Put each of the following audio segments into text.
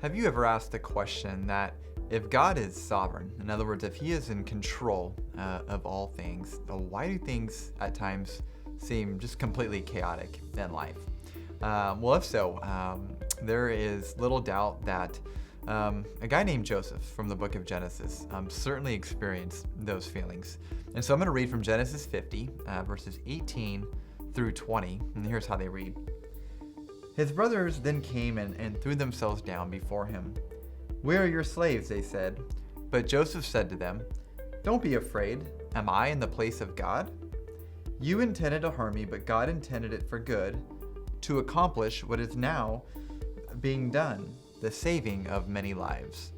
Have you ever asked the question that if God is sovereign, in other words, if He is in control of all things, why do things at times seem just completely chaotic in life? Well, if so, there is little doubt that a guy named Joseph from the book of Genesis certainly experienced those feelings. And so I'm going to read from Genesis 50, verses 18 through 20, and here's how they read. His brothers then came and threw themselves down before him. "We are your slaves," they said. But Joseph said to them, "Don't be afraid. Am I in the place of God? You intended to harm me, but God intended it for good, to accomplish what is now being done, the saving of many lives."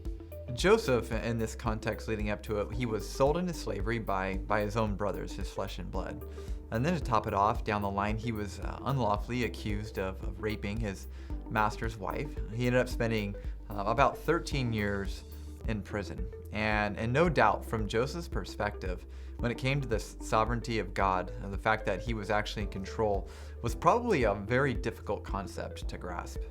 Joseph, in this context leading up to it, he was sold into slavery by his own brothers, his flesh and blood. And then to top it off, down the line, he was unlawfully accused of raping his master's wife. He ended up spending about 13 years in prison. And no doubt, from Joseph's perspective, when it came to the sovereignty of God, the fact that he was actually in control was probably a very difficult concept to grasp.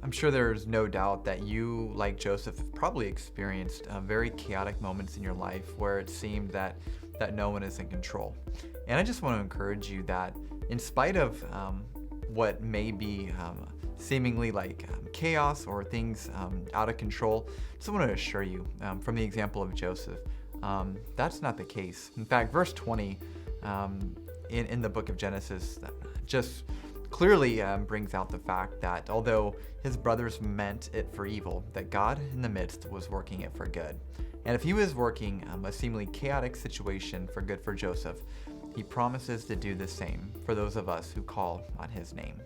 I'm sure there's no doubt that you, like Joseph, have probably experienced very chaotic moments in your life where it seemed that no one is in control. And I just want to encourage you that in spite of what may be seemingly like chaos or things out of control, I just want to assure you from the example of Joseph, that's not the case. In fact, verse 20 in the book of Genesis just clearly brings out the fact that although his brothers meant it for evil, that God in the midst was working it for good. And if he was working a seemingly chaotic situation for good for Joseph, he promises to do the same for those of us who call on his name.